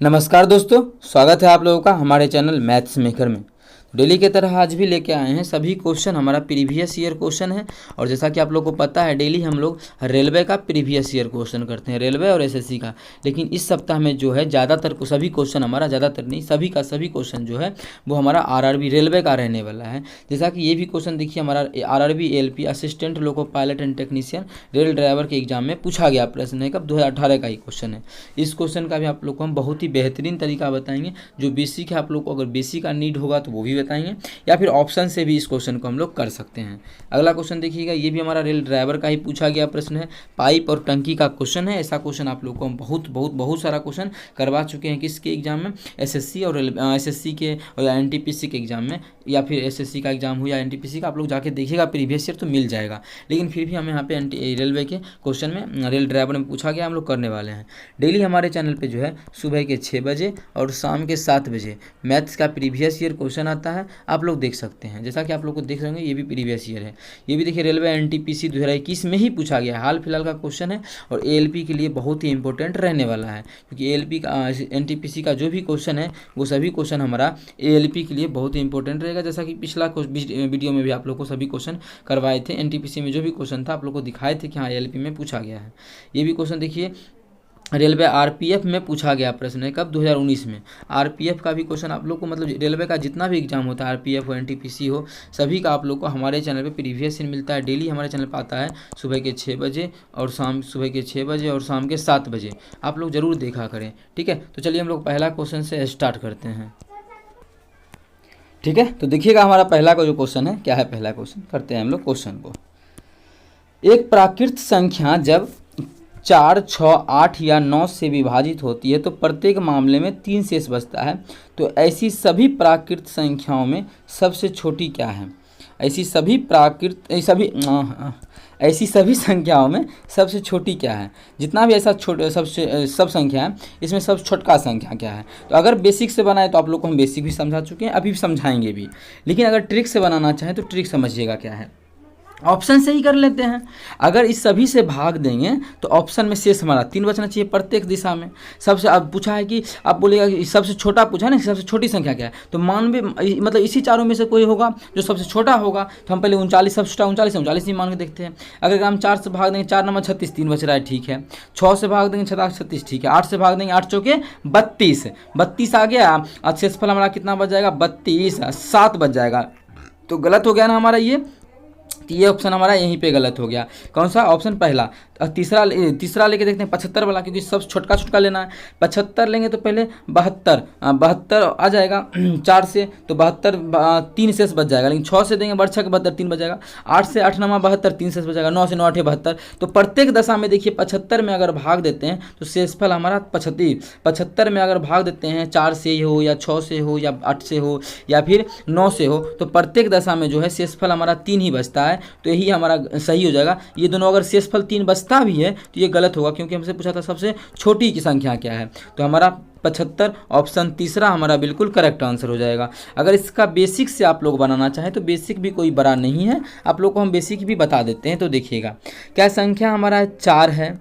नमस्कार दोस्तों, स्वागत है आप लोगों का हमारे चैनल मैथ्स मेकर में। डेली की तरह आज भी लेके आए हैं सभी क्वेश्चन हमारा प्रीवियस ईयर क्वेश्चन है। और जैसा कि आप लोगों को पता है डेली हम लोग रेलवे का प्रीवियस ईयर क्वेश्चन करते हैं, रेलवे और एसएससी का। लेकिन इस सप्ताह में जो है ज़्यादातर सभी क्वेश्चन हमारा, ज़्यादातर नहीं सभी का सभी क्वेश्चन जो है वो हमारा आरआरबी रेलवे का रहने वाला है। जैसा कि ये भी क्वेश्चन देखिए हमारा RRB ALP assistant loco pilot and technician rail driver के एग्जाम में पूछा गया प्रश्न है, कब 2018 का ही क्वेश्चन है। इस क्वेश्चन का भी आप लोग को हम बहुत ही बेहतरीन तरीका बताएंगे। जो बेसिक है आप लोग को अगर बेसिक का नीड होगा तो वो भी बताएंगे, या फिर ऑप्शन से भी इस क्वेश्चन को हम लोग कर सकते हैं। अगला क्वेश्चन देखिएगा, ये भी हमारा रेल ड्राइवर का ही पूछा गया प्रश्न है, पाइप और टंकी का क्वेश्चन है। ऐसा क्वेश्चन आप लोग को हम बहुत सारा क्वेश्चन करवा चुके हैं किसके एग्जाम में, एसएससी और एसएससी के और एनटीपीसी के एग्जाम में, या फिर एसएससी का एग्जाम हो या एनटीपीसी का, आप लोग जाके देखिएगा प्रीवियस ईयर तो मिल जाएगा। लेकिन फिर भी हमें यहाँ पे रेलवे के क्वेश्चन में रेल ड्राइवर में पूछा गया, हम लोग करने वाले हैं। डेली हमारे चैनल पे जो है सुबह के 6 बजे और शाम के 7 बजे मैथ्स का प्रीवियस ईयर क्वेश्चन आता है, आप लोग देख सकते हैं। जैसा कि आप लोग को देख रहे होंगे ये भी प्रीवियस ईयर है। ये भी देखिए रेलवे एनटीपीसी 2021 में ही पूछा गया, हाल फिलहाल का क्वेश्चन है और एएलपी के लिए बहुत ही इंपॉर्टेंट रहने वाला है, क्योंकि एएलपी का एनटीपीसी का जो भी क्वेश्चन है वो सभी क्वेश्चन हमारा एएलपी के लिए बहुत ही इंपॉर्टेंट रहेगा। जैसा कि पिछला वीडियो में भी आप लोग को सभी क्वेश्चन करवाए थे, एनटीपीसी में जो भी क्वेश्चन था आप लोग को दिखाए थे कि हाँ एएलपी में पूछा गया है। ये भी क्वेश्चन देखिए रेलवे आरपीएफ में पूछा गया प्रश्न है, कब 2019 में। आरपीएफ का भी क्वेश्चन आप लोग को, मतलब रेलवे का जितना भी एग्जाम होता है आरपीएफ हो एनटीपीसी हो, सभी का आप लोग को हमारे चैनल पे प्रीवियस ईयर मिलता है। डेली हमारे चैनल पर आता है सुबह के 6 बजे और शाम के 7 बजे। आप लोग ज़रूर देखा करें, ठीक है। तो चलिए हम लोग पहला क्वेश्चन से स्टार्ट करते हैं, ठीक है। तो देखिएगा हमारा पहला का जो क्वेश्चन है, क्या है पहला क्वेश्चन, करते हैं हम लोग क्वेश्चन को। एक प्राकृत संख्या जब 4, 6, 8 या 9 से विभाजित होती है तो प्रत्येक मामले में 3 शेष बचता है। तो ऐसी सभी प्राकृत संख्याओं में सबसे छोटी क्या है? ऐसी सभी संख्याओं में सबसे छोटी क्या है? जितना भी ऐसा सब संख्या है, इसमें सबसे छोटका संख्या क्या है? तो अगर बेसिक से बनाए तो आप लोग को हम बेसिक भी समझा चुके हैं, अभी भी समझाएंगे भी। लेकिन अगर ट्रिक से बनाना चाहें तो ट्रिक समझिएगा क्या है। ऑप्शन से ही कर लेते हैं। अगर इस सभी से भाग देंगे तो ऑप्शन में शेष हमारा 3 बचना चाहिए प्रत्येक दिशा में। सबसे अब पूछा है कि आप बोलिएगा कि सबसे छोटा पूछा है ना, सबसे छोटी संख्या क्या है, तो मतलब इसी चारों में से कोई होगा जो सबसे छोटा होगा। तो हम पहले 39 सबसे छोटा 39 ही मान के देखते हैं। अगर हम 4 से भाग देंगे, 4 नंबर 36, 3 बच रहा है, ठीक है। 6 से भाग देंगे 36, ठीक है। 8 से भाग देंगे 8 चौके 32 आ गया। और शेषफल हमारा कितना बच जाएगा? 32, 7 बच जाएगा। तो गलत हो गया ना हमारा ये, तो ये ऑप्शन हमारा यहीं पे गलत हो गया। कौन सा ऑप्शन? पहला। तीसरा लेके देखते हैं 75 वाला, क्योंकि सब छोटका लेना है। 75 लेंगे तो पहले 72 आ जाएगा 4 से, तो 72 3 शेष बच जाएगा। लेकिन 6 से देंगे 6 के 72 3 बच जाएगा। 8 से 8 नमा 72 3 शेष बच जाएगा। 9 से 9 8 72। तो प्रत्येक दशा में देखिए 75 में अगर भाग देते हैं तो शेषफल हमारा 75 में अगर भाग देते हैं 4 से हो या 6 से हो या 8 से हो या फिर 9 से हो, तो प्रत्येक दशा में जो है शेषफल हमारा 3 ही बचता है। तो यही हमारा सही हो जाएगा। ये दोनों अगर शेषफल 3 बचता भी है तो ये गलत होगा, क्योंकि हमसे पूछा था सबसे छोटी की संख्या क्या है। तो हमारा 75 ऑप्शन तीसरा हमारा बिल्कुल करेक्ट आंसर हो जाएगा। अगर इसका बेसिक से आप लोग बनाना चाहें तो बेसिक भी कोई बड़ा नहीं है, आप लोग को हम बेसिक भी बता देते हैं। तो देखिएगा क्या संख्या हमारा 4 है,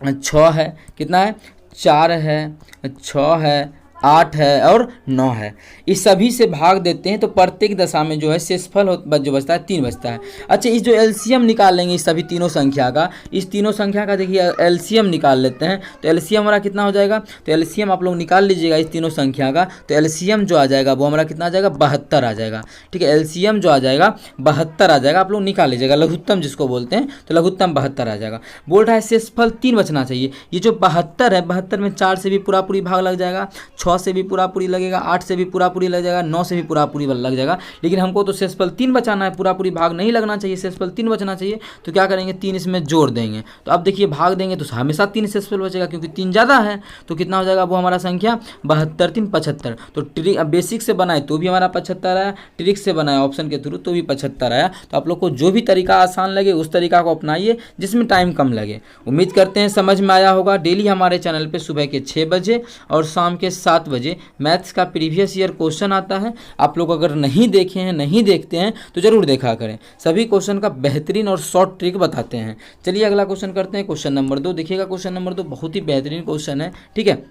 6 है, कितना है? 4 है, 6 है, 8 है और 9 है। इस सभी से भाग देते हैं तो प्रत्येक दशा में जो है शेषफल जो बचता है 3 बचता है। अच्छा, इस जो एलसीएम निकाल लेंगे इस सभी तीनों संख्या का, इस तीनों संख्या का देखिए एलसीएम निकाल लेते हैं। तो एलसीएम हमारा कितना हो जाएगा? तो एलसीएम आप लोग निकाल लीजिएगा इस तीनों संख्या का। तो एलसीएम जो आ जाएगा वो हमारा कितना आ जाएगा? 72 आ जाएगा, ठीक है। एलसीएम जो आ जाएगा 72 आ जाएगा, आप लोग निकाल लीजिएगा। लघुत्तम जिसको बोलते हैं, तो लघुत्तम 72 आ जाएगा। बोल रहा है शेषफल 3 बचना चाहिए। ये जो 72 है, 72 में 4 से भी पूरा भाग लग जाएगा, 6 से भी पूरी लगेगा, 8 से भी पूरी लग जाएगा, 9 से भी पूरी लग जाएगा। लेकिन हमको तो शेषफल 3 बचाना है, पूरी भाग नहीं लगना चाहिए, शेषफल 3 बचना चाहिए। तो क्या करेंगे? 3 इसमें जोड़ देंगे। तो अब देखिए भाग देंगे तो हमेशा 3 शेषफल बचेगा, क्योंकि 3 ज़्यादा है। तो कितना हो जाएगा वो हमारा संख्या? 72 3 75। तो ट्रिक बेसिक से बनाए तो भी हमारा 75 आया, ट्रिक से बनाए ऑप्शन के थ्रू तो भी 75 आया। तो आप लोग को जो भी तरीका आसान लगे उस तरीका को अपनाइए जिसमें टाइम कम लगे। उम्मीद करते हैं समझ में आया होगा। डेली हमारे चैनल पर सुबह के 6 बजे और शाम के 7 बजे मैथ्स का प्रीवियस ईयर क्वेश्चन आता है। आप लोग अगर नहीं देखे हैं, नहीं देखते हैं तो जरूर देखा करें। सभी क्वेश्चन का बेहतरीन और शॉर्ट ट्रिक बताते हैं। चलिए अगला क्वेश्चन करते हैं, क्वेश्चन नंबर 2। देखिएगा क्वेश्चन नंबर 2 बहुत ही बेहतरीन क्वेश्चन है, ठीक है।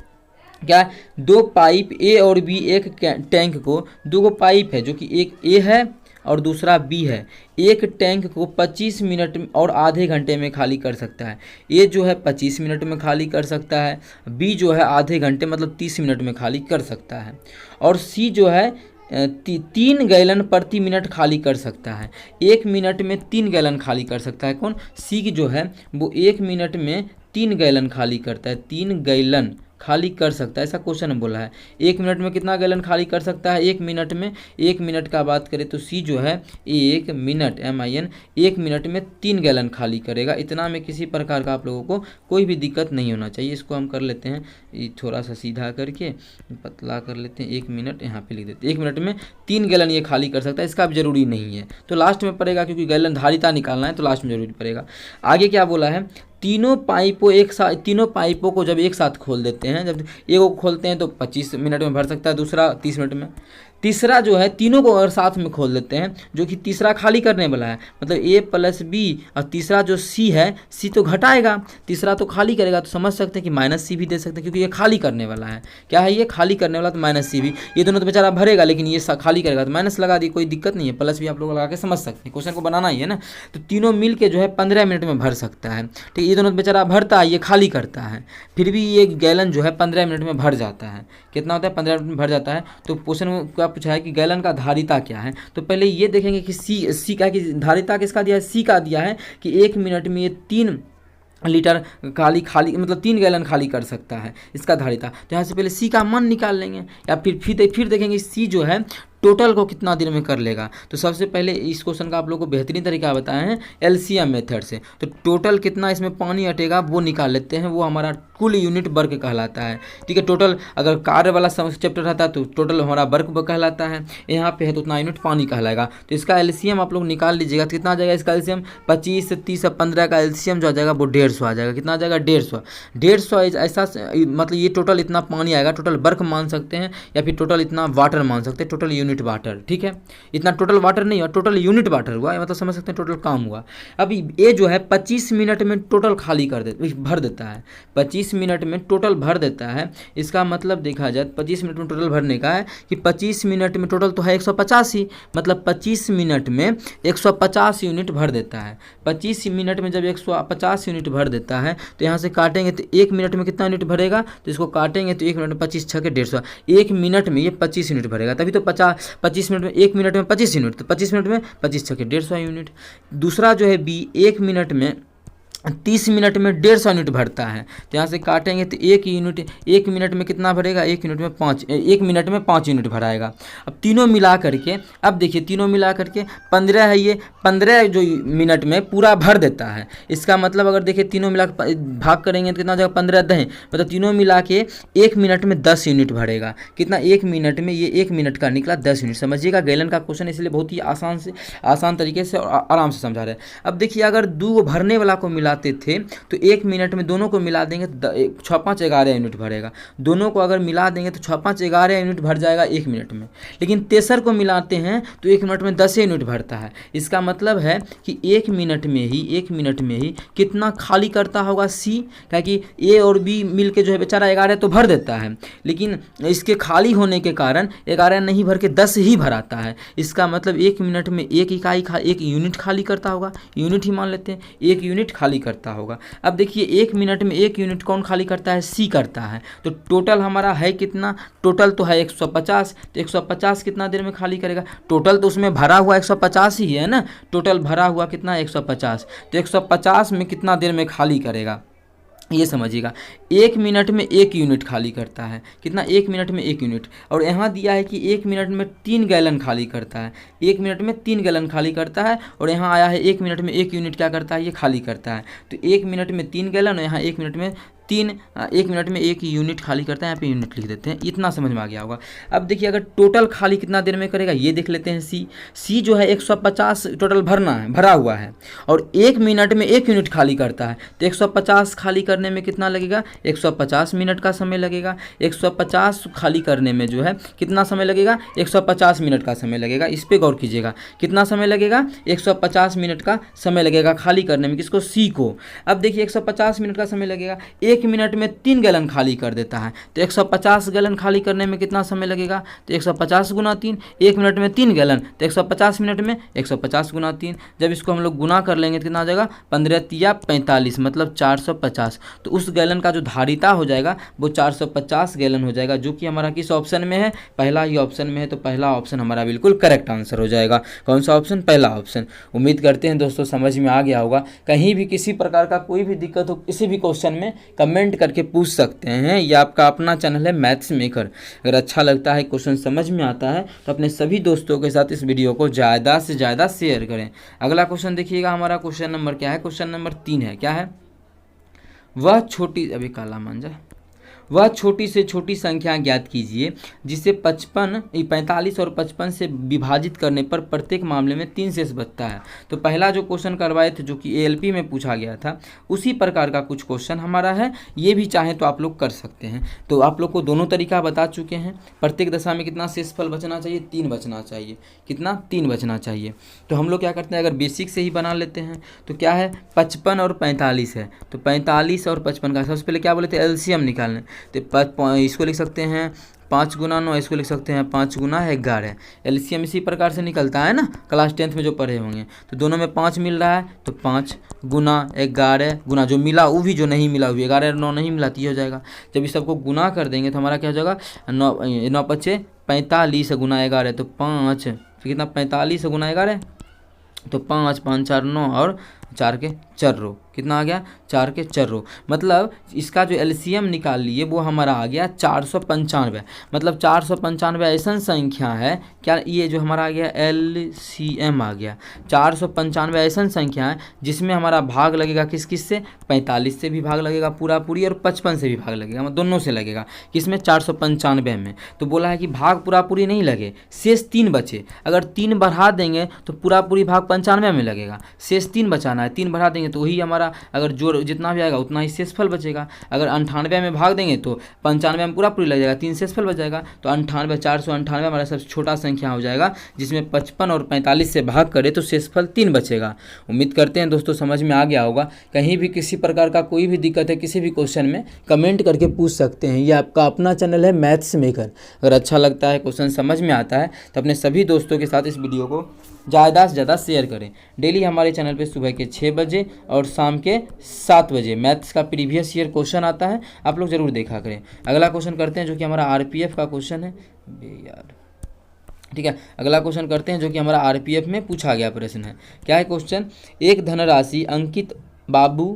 क्या है, दो पाइप ए और बी, एक टैंक को, दो गो पाइप है जो कि एक ए है और दूसरा बी है, एक टैंक को 25 मिनट और आधे घंटे में खाली कर सकता है। ए जो है 25 मिनट में खाली कर सकता है, बी जो है आधे घंटे मतलब 30 मिनट में खाली कर सकता है, और सी जो है 3 गैलन प्रति मिनट खाली कर सकता है। 1 मिनट में 3 गैलन खाली कर सकता है। कौन? सी जो है वो 1 मिनट में 3 गैलन खाली करता है, 3 गैलन खाली कर सकता है, ऐसा क्वेश्चन में बोला है। 1 मिनट में कितना गैलन खाली कर सकता है? 1 मिनट में, 1 मिनट का बात करें तो सी जो है 1 मिनट MIN 1 मिनट में 3 गैलन खाली करेगा। इतना में किसी प्रकार का आप लोगों को कोई भी दिक्कत नहीं होना चाहिए। इसको हम कर लेते हैं थोड़ा सा सीधा करके पतला कर लेते हैं। 1 मिनट यहाँ पे लिख देते हैं, 1 मिनट में 3 गैलन ये खाली कर सकता है। इसका अब जरूरी नहीं है तो लास्ट में पड़ेगा, क्योंकि गैलन धारिता निकालना है तो लास्ट में जरूरी पड़ेगा। आगे क्या बोला है, तीनों पाइपों को जब एक साथ खोल देते हैं, जब एक को खोलते हैं तो 25 मिनट में भर सकता है, दूसरा 30 मिनट में। तीसरा जो है तीनों को अगर साथ में खोल देते हैं, जो कि तीसरा खाली करने वाला है, मतलब A + B, और तीसरा जो C है, C तो घटाएगा, तीसरा तो खाली करेगा, तो समझ सकते हैं कि -C भी दे सकते हैं, क्योंकि ये खाली करने वाला है। क्या है ये? खाली करने वाला, तो -C भी। ये दोनों तो बेचारा भरेगा, लेकिन ये खाली करेगा तो माइनस लगा दी, कोई दिक्कत नहीं है। प्लस भी आप लोग लगा के समझ सकते हैं, क्वेश्चन को बनाना ही है ना। तो तीनों मिल के जो है 15 मिनट में भर सकता है। ठीक, ये दोनों तो बेचारा भरता है, ये खाली करता है, फिर भी ये गैलन जो है 15 मिनट में भर जाता है। कितना होता है? 15 मिनट में भर जाता है। तो क्वेश्चन में क्या पूछा है कि गैलन का धारिता क्या है, तो पहले ये देखेंगे कि सी का, कि धारिता किसका दिया है? सी का दिया है कि 1 मिनट में ये 3 लीटर खाली मतलब 3 गैलन खाली कर सकता है, इसका धारिता। तो यहाँ से पहले सी का मान निकाल लेंगे, या फिर देखेंगे सी जो है टोटल को कितना दिन में कर लेगा। तो सबसे पहले इस क्वेश्चन का आप लोगों को बेहतरीन तरीका बताए हैं LCM मेथड से। तो टोटल कितना इसमें पानी हटेगा वो निकाल लेते हैं, वो हमारा कुल यूनिट वर्क कहलाता है। ठीक है, टोटल अगर कार्य वाला चैप्टर रहता है तो टोटल हमारा वर्क कहलाता है, यहाँ पे है तो उतना यूनिट पानी कहलाएगा। तो इसका LCM आप लोग निकाल लीजिएगा, तो कितना आ जाएगा इसका LCM? 25 से 30 और 15 का LCM जो आ जाएगा वो 150 आ जाएगा। कितना आ जाएगा? 150 ऐसा, मतलब ये टोटल इतना पानी आएगा, टोटल वर्क मान सकते हैं, या फिर टोटल इतना वाटर मान सकते हैं, टोटल यूनिट वाटर। ठीक है, इतना टोटल वाटर नहीं हुआ, टोटल यूनिट वाटर हुआ, मतलब समझ सकते हैं टोटल काम हुआ। अब ये जो है 25 मिनट में टोटल खाली भर देता है, 25 मिनट में टोटल भर देता है। इसका मतलब देखा जाए 25 मिनट में टोटल भरने का है कि 25 मिनट में टोटल तो है 150 ही, मतलब 25 मिनट में 150 यूनिट भर देता है। 25 मिनट में जब 150 यूनिट भर देता है तो यहाँ से काटेंगे तो 1 मिनट में कितना यूनिट भरेगा, तो इसको काटेंगे तो 1 मिनट में 25 छके 150, 1 मिनट में ये 25 यूनिट भरेगा, तभी तो 25 मिनट में 1 मिनट में 25 यूनिट, तो 25 मिनट में 25 छके 150 यूनिट। दूसरा जो है B 1 मिनट में 30 मिनट में 150 यूनिट भरता है। तो यहाँ से काटेंगे तो 1 मिनट में कितना भरेगा? 1 मिनट में 5 यूनिट भराएगा। अब तीनों मिला करके, अब देखिए तीनों मिला करके 15 है, ये 15 जो मिनट में पूरा भर देता है। इसका मतलब अगर देखिए तीनों मिला भाग करेंगे तो कितना हो जाएगा? 15 10, मतलब तीनों मिला के 1 मिनट में 10 यूनिट भरेगा। कितना? 1 मिनट में, ये 1 मिनट का निकला 10 यूनिट। समझिएगा गैलन का क्वेश्चन इसलिए बहुत ही आसान तरीके से और आराम से समझा रहे हैं। अब देखिए अगर 2 भरने वाला को मिलाते थे तो 1 मिनट में दोनों को मिला देंगे तो 6 5 11 यूनिट भरेगा। दोनों को अगर मिला देंगे तो 6 5 11 यूनिट भर जाएगा 1 मिनट में। लेकिन तेसर को मिलाते हैं तो 1 मिनट में 10 यूनिट भरता है। इसका मतलब है कि 1 मिनट में ही कितना खाली करता होगा सी, क्योंकि ए और बी मिल के जो है बेचारा 11 तो भर देता है, लेकिन इसके खाली होने के कारण 11 नहीं भर के 10 ही भराता है। इसका मतलब 1 मिनट में 1 यूनिट खाली करता होगा, यूनिट ही मान लेते हैं, 1 यूनिट खाली करता होगा। अब देखिए 1 मिनट में 1 यूनिट कौन खाली करता है? सी करता है। तो टोटल हमारा है कितना? टोटल तो है 150, तो 150 कितना देर में खाली करेगा? टोटल तो उसमें भरा हुआ 150 ही है ना, टोटल भरा हुआ कितना? 150, तो 150 में कितना देर में खाली करेगा ये समझिएगा। 1 मिनट में 1 यूनिट खाली करता है। कितना? 1 मिनट में 1 यूनिट। और यहाँ दिया है कि 1 मिनट में 3 गैलन खाली करता है, 1 मिनट में 3 गैलन खाली करता है। और यहाँ आया है 1 मिनट में 1 यूनिट क्या करता है? ये खाली करता है। तो 1 मिनट में 3 गैलन, और यहाँ 1 मिनट में 1 यूनिट खाली करता है। यहाँ पे यूनिट लिख देते हैं, इतना समझ में आ गया होगा। अब देखिए अगर टोटल खाली कितना देर में करेगा ये देख लेते हैं। सी जो है 150 टोटल भरा हुआ है, और 1 मिनट में 1 यूनिट खाली करता है। तो 150 खाली करने में कितना लगेगा? 150 मिनट का समय लगेगा। 150 खाली करने में जो है कितना समय लगेगा? 150 मिनट का समय लगेगा। इस पर गौर कीजिएगा, कितना समय लगेगा? 150 मिनट का समय लगेगा खाली करने में। किसको? सी को। अब देखिए 150 मिनट का समय लगेगा। 1 मिनट में 3 गैलन खाली कर देता है, तो 150 गैलन खाली करने में कितना समय लगेगा, तो 150 गुना 3, 1 मिनट में 3 गैलन, तो 150 मिनट में 150 गुना 3। जब इसको हम लोग गुना कर लेंगे तो कितना आ जाएगा, 15 तिया 45, मतलब 450। तो उस गैलन का जो धारिता हो जाएगा वो 450 गैलन हो जाएगा, जो कि हमारा किस ऑप्शन में है, पहला ही ऑप्शन में है। तो पहला ऑप्शन हमारा बिल्कुल करेक्ट आंसर हो जाएगा। कौन सा ऑप्शन, पहला ऑप्शन। उम्मीद करते हैं दोस्तों समझ में आ गया होगा। कहीं भी किसी प्रकार का कोई भी दिक्कत हो किसी भी क्वेश्चन में कमेंट करके पूछ सकते हैं। यह आपका अपना चैनल है मैथ्स मेकर। अगर अच्छा लगता है, क्वेश्चन समझ में आता है तो अपने सभी दोस्तों के साथ इस वीडियो को ज़्यादा से ज़्यादा शेयर करें। अगला क्वेश्चन देखिएगा, हमारा क्वेश्चन नंबर क्या है, क्वेश्चन नंबर 3 है। क्या है, वह छोटी, अभी काला मांझा, वह छोटी से छोटी संख्या ज्ञात कीजिए जिसे 45 और 55 से विभाजित करने पर प्रत्येक मामले में 3 शेष बचता है। तो पहला जो क्वेश्चन करवाए थे जो कि एएलपी में पूछा गया था, उसी प्रकार का कुछ क्वेश्चन हमारा है। ये भी चाहें तो आप लोग कर सकते हैं। तो आप लोग को दोनों तरीका बता चुके हैं। प्रत्येक दशा में कितना शेषफल बचना चाहिए, 3 बचना चाहिए। कितना, 3 बचना चाहिए। तो हम लोग क्या करते हैं, अगर बेसिक से ही बना लेते हैं तो क्या है, 55 और 45 है। तो 45 और 55 का सबसे पहले क्या बोले थे, एलसीएम निकालने। तो इसको लिख सकते हैं 5 गुना 9, इसको लिख सकते हैं 5 गुना 11। एलसीएम इसी प्रकार से निकलता है ना, क्लास 10th में जो पढ़े होंगे। तो दोनों में 5 मिल रहा है, तो 5 गुना 11 गुना जो मिला वो भी, जो नहीं मिला वो भी, 11 और 9 नहीं मिला तो ये हो जाएगा। जब इस सबको गुना कर देंगे तो हमारा क्या हो जाएगा, 9 5 45 गुना 11, तो 5, तो कितना, 45 गुना 11, तो 5 5 4 9 और 4 के 4 रो, कितना आ गया, 4 के 4 रो। मतलब इसका जो एलसीएम निकाल लिए वो हमारा आ गया 495। मतलब 495 ऐसा संख्या है, क्या ये जो हमारा आ गया एलसीएम आ गया 495 ऐसा संख्या है जिसमें हमारा भाग लगेगा किस किस से, 45 से भी भाग लगेगा पूरा पूरी, और 55 से भी भाग लगेगा, मतलब दोनों से लगेगा। किसमें, 495 में। तो बोला है कि भाग पूरा पूरी नहीं लगे, शेष 3 बचे। अगर 3 बढ़ा देंगे तो पूरा पूरी भाग 95 में लगेगा, शेष 3 बचाना है। 3 बढ़ा देंगे तो वही हमारा, अगर जोड़ जितना भी आएगा उतना ही शेषफल बचेगा। अगर 98 में भाग देंगे तो 95 में पूरा पूरी लग जाएगा, 3 शेषफल बच जाएगा। तो 98, 498 हमारा सबसे छोटा संख्या हो जाएगा, जिसमें 55 और 45 से भाग करे तो शेषफल 3 बचेगा। उम्मीद करते हैं दोस्तों समझ में आ गया होगा। कहीं भी किसी प्रकार का कोई भी दिक्कत है किसी भी क्वेश्चन में कमेंट करके पूछ सकते हैं। ये आपका अपना चैनल है मैथ्स मेकर। अगर अच्छा लगता है, क्वेश्चन समझ में आता है तो अपने सभी दोस्तों के साथ इस वीडियो को ज़्यादा से ज़्यादा शेयर करें। डेली हमारे चैनल पे सुबह के 6 बजे और शाम के 7 बजे मैथ्स का प्रीवियस ईयर क्वेश्चन आता है, आप लोग ज़रूर देखा करें। अगला क्वेश्चन करते हैं जो कि हमारा आरपीएफ का क्वेश्चन है यार, ठीक है। अगला क्वेश्चन करते हैं जो कि हमारा आरपीएफ में पूछा गया प्रश्न है। क्या है क्वेश्चन, एक धनराशि अंकित, बाबू,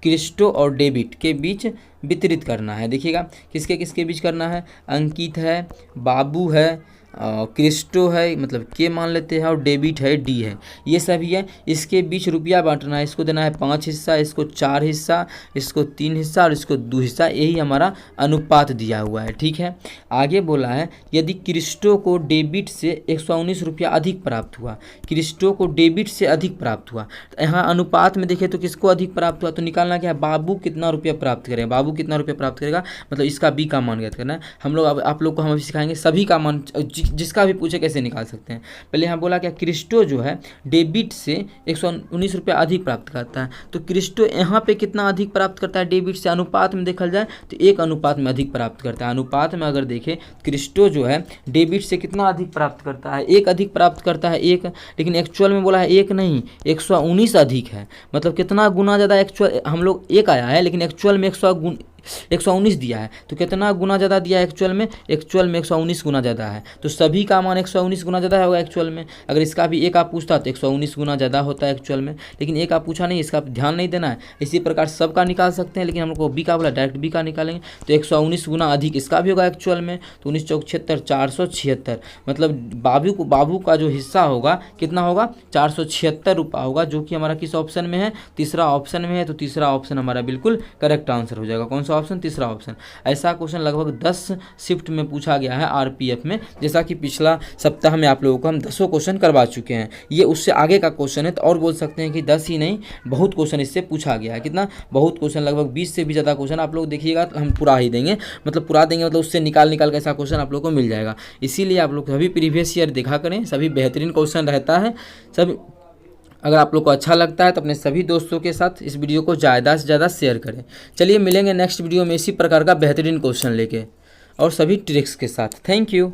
क्रिस्टो और डेबिट के बीच वितरित करना है। देखिएगा किसके किसके बीच करना है, अंकित है, बाबू है, क्रिस्टो है, मतलब के मान लेते हैं, और डेबिट है, डी है, ये सभी है। इसके बीच रुपया बांटना है। इसको देना है 5 हिस्सा, इसको 4 हिस्सा, इसको 3 हिस्सा और इसको 2 हिस्सा। यही हमारा अनुपात दिया हुआ है, ठीक है। आगे बोला है यदि क्रिस्टो को डेबिट से 119 रुपया अधिक प्राप्त हुआ, क्रिस्टो को डेबिट से अधिक प्राप्त हुआ, तो यहाँ अनुपात में देखें तो किसको अधिक प्राप्त हुआ, तो निकालना क्या है, बाबू कितना रुपया प्राप्त करेगा, बाबू कितना रुपया प्राप्त करेगा, मतलब इसका बी का मान ज्ञात करना है। हम लोग अब आप लोग को हम अभी सिखाएंगे सभी का मान, जिसका भी पूछे कैसे निकाल सकते हैं। पहले यहाँ बोला क्या, क्रिस्टो जो है डेबिट से 119 रुपया अधिक प्राप्त करता है। तो क्रिस्टो यहाँ पे कितना अधिक प्राप्त करता है डेबिट से, अनुपात में देखा जाए तो 1 अनुपात में अधिक प्राप्त करता है। अनुपात में अगर देखें क्रिस्टो जो है डेबिट से कितना अधिक प्राप्त करता है, 1 अधिक प्राप्त करता है, 1। लेकिन एक्चुअल में बोला है 1 नहीं, 119 अधिक है। मतलब कितना गुना ज़्यादा, एक्चुअल हम लोग 1 आया है लेकिन एक्चुअल में 119 दिया है। तो कितना गुना ज़्यादा दिया है एक्चुअल में, 119 गुना ज़्यादा है। तो सभी का मान 119 गुना ज़्यादा होगा एक्चुअल में। अगर इसका भी 1 आप पूछता तो 119 गुना ज़्यादा होता है एक्चुअल में, लेकिन 1 आप पूछा नहीं, इसका ध्यान नहीं देना है। इसी प्रकार सबका निकाल सकते हैं, लेकिन हम लोग को बी का बोला, डायरेक्ट बी का निकालेंगे तो 119 गुना अधिक इसका भी होगा एक्चुअल में। तो 19 चौक 76, 476, मतलब बाबू का जो हिस्सा होगा कितना होगा, 476 रुपया होगा, जो कि हमारा किस ऑप्शन में है, तीसरा ऑप्शन में है। तो तीसरा ऑप्शन हमारा बिल्कुल करेक्ट आंसर हो जाएगा। कौन सा ऑप्शन, तीसरा ऑप्शन। ऐसा क्वेश्चन लगभग 10 शिफ्ट में पूछा गया है आरपीएफ में, जैसा कि पिछला सप्ताह में आप लोगों को हम 10 क्वेश्चन करवा चुके हैं। ये उससे आगे का क्वेश्चन है, तो और बोल सकते हैं कि 10 ही नहीं, बहुत क्वेश्चन इससे पूछा गया है। कितना, बहुत क्वेश्चन, लगभग 20 से भी ज़्यादा क्वेश्चन आप लोग देखिएगा तो हम पूरा ही देंगे, मतलब पूरा देंगे, मतलब उससे निकाल के ऐसा क्वेश्चन आप लोग को मिल जाएगा। इसीलिए आप लोग सभी प्रीवियस ईयर देखा करें, सभी बेहतरीन क्वेश्चन रहता है। सब अगर आप लोग को अच्छा लगता है तो अपने सभी दोस्तों के साथ इस वीडियो को ज़्यादा से ज़्यादा शेयर करें। चलिए मिलेंगे नेक्स्ट वीडियो में इसी प्रकार का बेहतरीन क्वेश्चन लेके और सभी ट्रिक्स के साथ। Thank you.